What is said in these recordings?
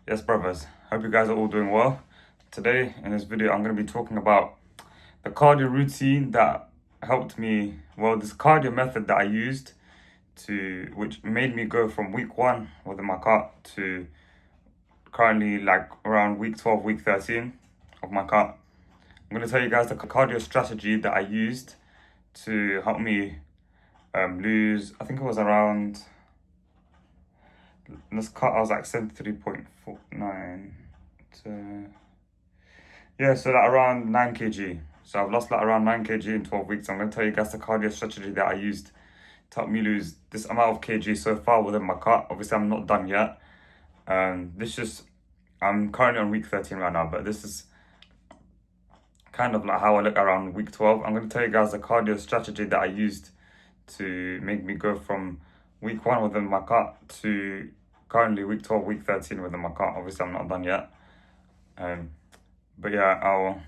Yes, brothers. Hope you guys are all doing well. Today, in this video, I'm going to be talking about the cardio routine that helped me. Well, this cardio method that I used which made me go from week 1 within my cart to currently like around week 12, week 13 of my cart. I'm going to tell you guys the cardio strategy that I used to help me lose. I think it was around. In this cut, I was like 73.49 to, yeah, so like around 9 kg. So I've lost like around 9 kg in 12 weeks. I'm going to tell you guys the cardio strategy that I used to help me lose this amount of kg so far within my cut. Obviously, I'm not done yet. I'm currently on week 13 right now, but this is kind of like how I look around week 12. I'm going to tell you guys the cardio strategy that I used to make me go from week 1 within my cut to currently week 12, week 13 within my cut. Obviously, I'm not done yet. But yeah,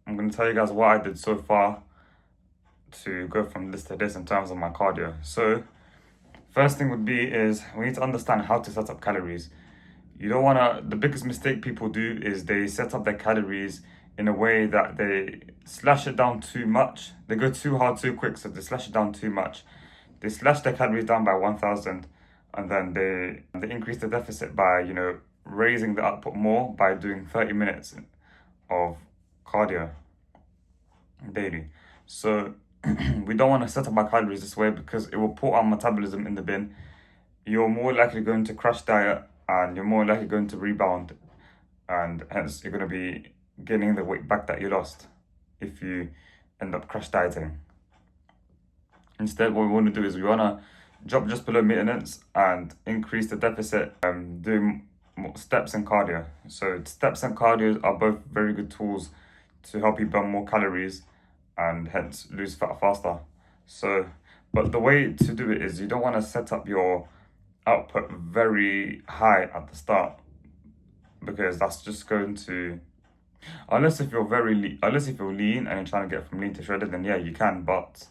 I'm going to tell you guys what I did so far to go from this to this in terms of my cardio. So first thing would be is we need to understand how to set up calories. You don't want to, the biggest mistake people do is they set up their calories in a way that they slash it down too much. They go too hard too quick, so they slash it down too much. They slash their calories down by 1,000 and then they increase the deficit by, raising the output more by doing 30 minutes of cardio daily. So we don't want to set up our calories this way because it will put our metabolism in the bin. You're more likely going to crash diet and you're more likely going to rebound, and hence you're going to be gaining the weight back that you lost if you end up crash dieting. Instead, what we want to do is we want to drop just below maintenance and increase the deficit, doing steps and cardio. So steps and cardio are both very good tools to help you burn more calories and hence lose fat faster. But the way to do it is you don't want to set up your output very high at the start, because that's just going to, unless if you're lean and you're trying to get from lean to shredded, then yeah, you can. But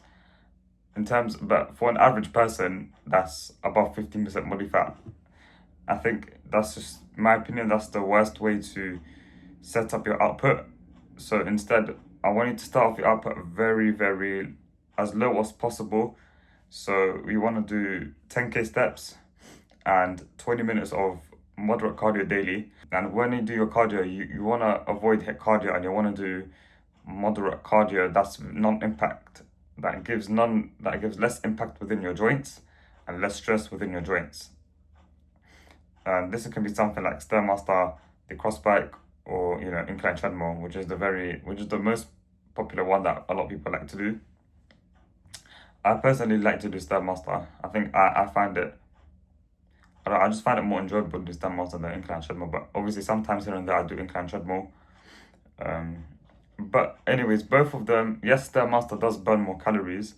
for an average person that's above 15% body fat, I think that's just my opinion. That's the worst way to set up your output. So instead, I want you to start off your output very, very as low as possible. So we want to do 10k steps and 20 minutes of moderate cardio daily. And when you do your cardio, you want to avoid HIIT cardio and you want to do moderate cardio that's non-impact, that gives less impact within your joints and less stress within your joints. And this can be something like Stairmaster, the cross bike, or incline treadmill, which is the most popular one that a lot of people like to do. I personally like to do Stairmaster. I think I find it, I just find it more enjoyable to do Stairmaster than incline treadmill. But obviously sometimes here and there I do incline treadmill. But anyways, both of them, yes, Stairmaster does burn more calories,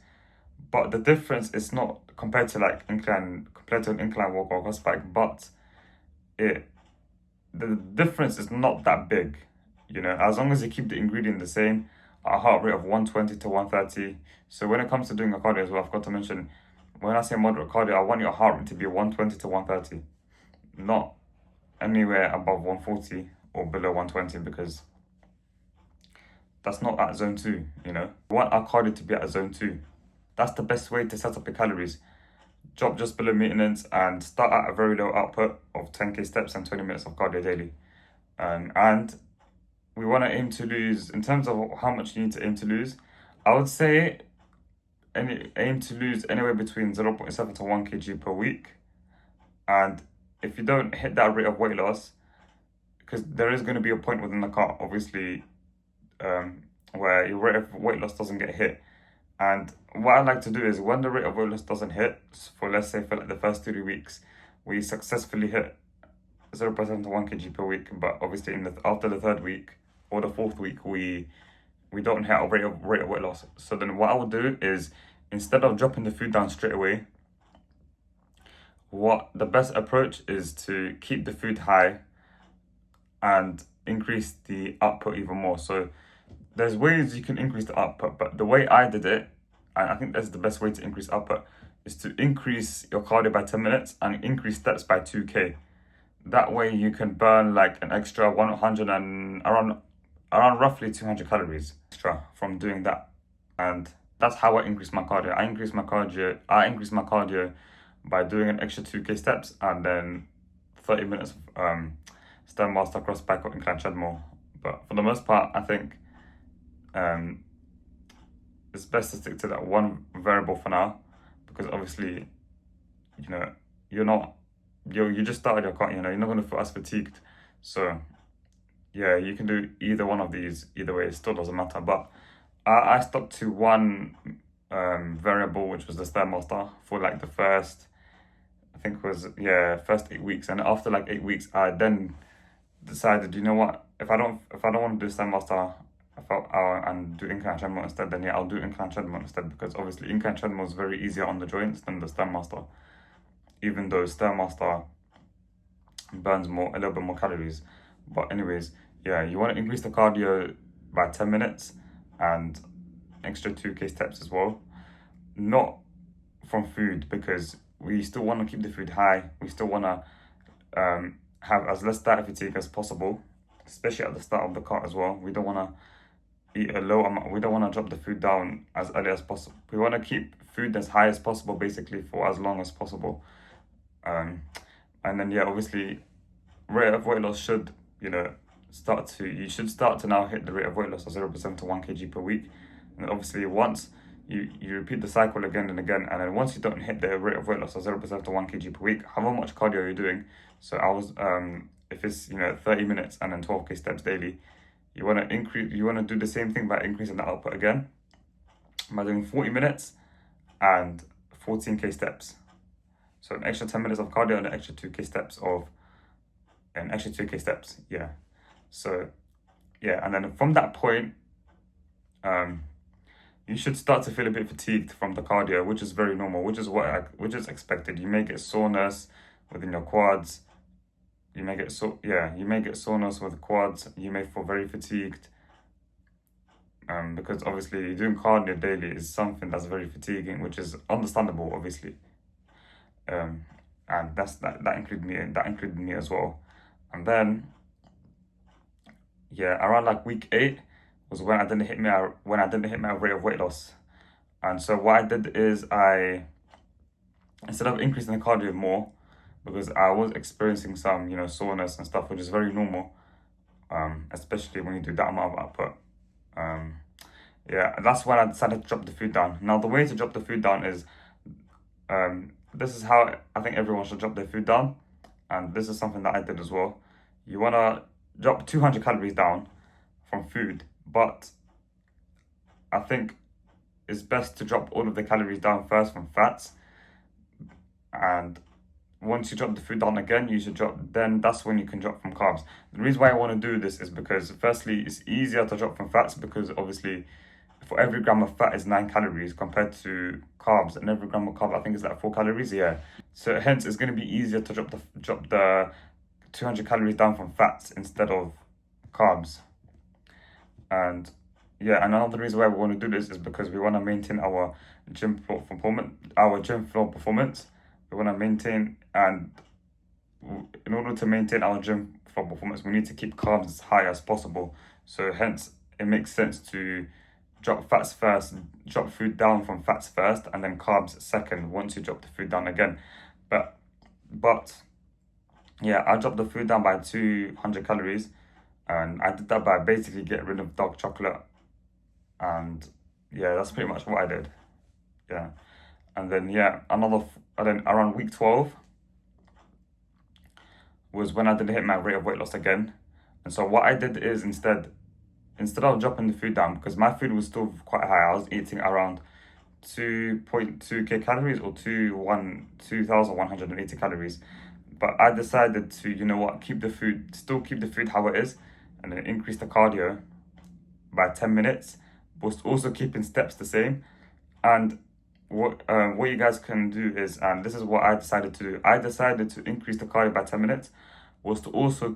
but the difference is not compared to an incline walk or cross bike, but the difference is not that big, as long as you keep the ingredient the same, a heart rate of 120 to 130. So when it comes to doing a cardio as well, I've got to mention, when I say moderate cardio, I want your heart rate to be 120 to 130, not anywhere above 140 or below 120, because that's not at zone 2, We want our cardio to be at zone 2. That's the best way to set up your calories. Drop just below maintenance and start at a very low output of 10k steps and 20 minutes of cardio daily. And we want to aim to lose, in terms of how much you need to aim to lose, I would say aim to lose anywhere between 0.7 to 1 kg per week. And if you don't hit that rate of weight loss, because there is going to be a point within the cut, obviously, where your rate of weight loss doesn't get hit. And what I like to do is when the rate of weight loss doesn't hit, let's say for like the first 3 weeks, we successfully hit 0.7 to 1 kg per week. But obviously after the 3rd week or the 4th week, we don't hit our rate of weight loss. So then what I would do is, instead of dropping the food down straight away, the best approach is to keep the food high and increase the output even more. So there's ways you can increase the output, but the way I did it, and I think that's the best way to increase output, is to increase your cardio by 10 minutes and increase steps by 2k. that way you can burn like an extra 100 and around roughly 200 calories extra from doing that. And that's how I increase my cardio. I increase my cardio by doing an extra 2k steps and then 30 minutes of Stairmaster cross bike or incline treadmill. But for the most part, I think um, it's best to stick to that one variable for now, because obviously, you know, you just started your cardio, you're not going to feel as fatigued. So yeah, you can do either one of these. Either way, it still doesn't matter. But I stuck to one variable, which was the Stairmaster for like the first, I think it was, yeah, first 8 weeks. And after like 8 weeks, I then decided, you know what, if I don't want to do Stairmaster and do incline treadmill instead, then yeah, I'll do incline treadmill instead, because obviously incline treadmill is very easier on the joints than the Stairmaster, even though Stairmaster burns a little bit more calories. But anyways, yeah, you want to increase the cardio by 10 minutes and extra 2k steps as well. Not from food, because we still want to keep the food high. We still want to have as less diet fatigue as possible, especially at the start of the cut as well. We don't want to eat a low amount. We don't want to drop the food down as early as possible. We want to keep food as high as possible, basically, for as long as possible. And then yeah, obviously, rate of weight loss should, you should start to now hit the rate of weight loss of 0% to 1 kg per week. And obviously, once you repeat the cycle again and again, and then once you don't hit the rate of weight loss of 0% to 1 kg per week, however much cardio you're doing. So if it's 30 minutes and then 12k steps daily, you want to do the same thing by increasing the output again by doing 40 minutes and 14k steps. So an extra 10 minutes of cardio and an extra 2k steps. Yeah. So yeah, and then from that point, you should start to feel a bit fatigued from the cardio, which is very normal, which is expected. You may get soreness within your quads. You may get soreness with the quads. You may feel very fatigued. Because obviously doing cardio daily is something that's very fatiguing, which is understandable, obviously. And that included me as well. And then yeah, around like week 8 was when I didn't hit my rate of weight loss. And so what I did is instead of increasing the cardio more, because I was experiencing some, soreness and stuff, which is very normal, especially when you do that amount of output. Yeah, that's when I decided to drop the food down. Now, the way to drop the food down is, this is how I think everyone should drop their food down. And this is something that I did as well. You want to drop 200 calories down from food, but I think it's best to drop all of the calories down first from fats. And once you drop the food down again, then that's when you can drop from carbs. The reason why I want to do this is because, firstly, it's easier to drop from fats, because obviously for every gram of fat is 9 calories compared to carbs, and every gram of carb I think is like 4 calories. Yeah, so hence it's going to be easier to drop the 200 calories down from fats instead of carbs. And yeah, and another reason why we want to do this is because we want to maintain our gym floor performance. We want to maintain, and in order to maintain our gym floor performance, we need to keep carbs as high as possible. So hence, it makes sense to drop fats first, drop food down from fats first, and then carbs second once you drop the food down again. But yeah, I dropped the food down by 200 calories, and I did that by basically getting rid of dark chocolate. And yeah, that's pretty much what I did. Yeah. And then yeah, around week 12 was when I did hit my rate of weight loss again. And so what I did is instead of dropping the food down, because my food was still quite high, I was eating around 2.2k calories or 2,180 calories. But I decided to, keep the food how it is, and then increase the cardio by 10 minutes, but also keeping steps the same. And what you guys can do is, and this is what I decided to do. I decided to increase the cardio by 10 minutes, was also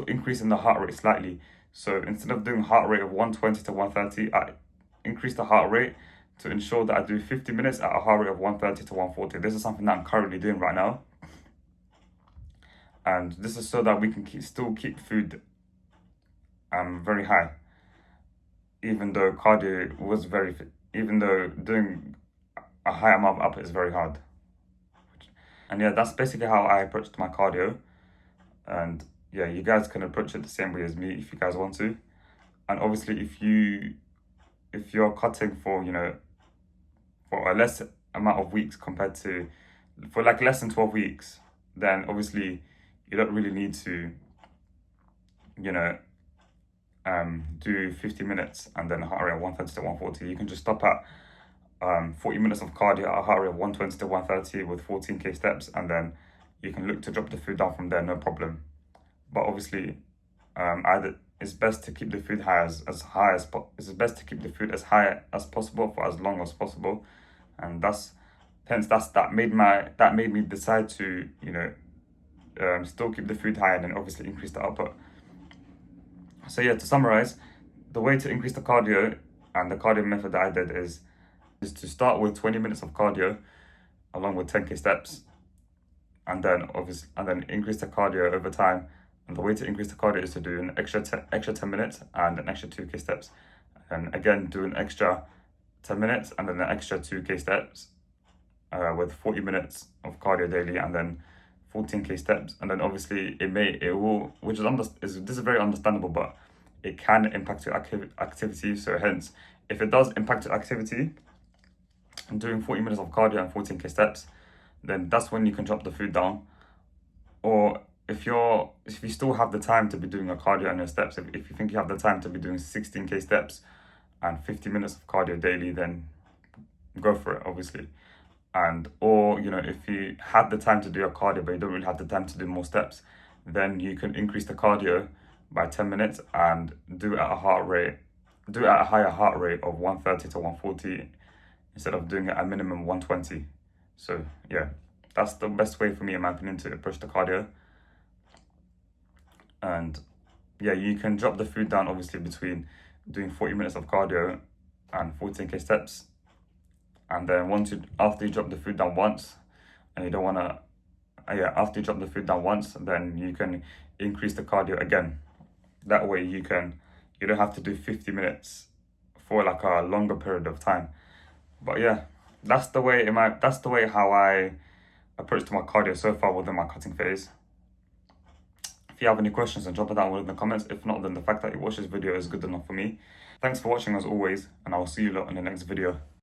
increasing the heart rate slightly. So instead of doing heart rate of 120 to 130, I increased the heart rate to ensure that I do 50 minutes at a heart rate of 130 to 140. This is something that I'm currently doing right now. And this is so that we can still keep food very high, even though cardio was even though doing a high amount of output is very hard. And yeah, that's basically how I approached my cardio. And yeah, you guys can approach it the same way as me if you guys want to. And obviously, if you're cutting for for a less amount of weeks compared to for like less than 12 weeks, then obviously you don't really need to do 50 minutes and then a heart rate of 130 to 140. You can just stop at 40 minutes of cardio at a heart rate of 120 to 130 with 14k steps, and then you can look to drop the food down from there, no problem. But obviously, either it's best to keep the food high as high as it's best to keep the food as high as possible for as long as possible, and that made me decide to still keep the food high and then obviously increase the output. So yeah, to summarize, the way to increase the cardio and the cardio method that I did is to start with 20 minutes of cardio along with 10k steps, and then increase the cardio over time. And the way to increase the cardio is to do an extra 10 minutes and an extra 2k steps, and again do an extra 10 minutes and then an extra 2k steps with 40 minutes of cardio daily, and then 14k steps. And then obviously this is very understandable, but it can impact your activity. So hence, if it does impact your activity and doing 40 minutes of cardio and 14k steps, then that's when you can drop the food down. Or if you still have the time to be doing a cardio and your steps, if you think you have the time to be doing 16k steps and 50 minutes of cardio daily, then go for it, obviously. Or if you have the time to do your cardio but you don't really have the time to do more steps, then you can increase the cardio by 10 minutes and do it at a higher heart rate of 130 to 140 instead of doing it at minimum 120. So yeah, that's the best way for me, in my opinion, to approach the cardio. And yeah, you can drop the food down obviously between doing 40 minutes of cardio and 14k steps. And then after you drop the food down once, and you don't want to, after you drop the food down once, then you can increase the cardio again. That way you don't have to do 50 minutes for like a longer period of time. But yeah, that's the way how I approached my cardio so far within my cutting phase. If you have any questions, then drop it down in the comments. If not, then the fact that you watch this video is good enough for me. Thanks for watching as always, and I will see you lot in the next video.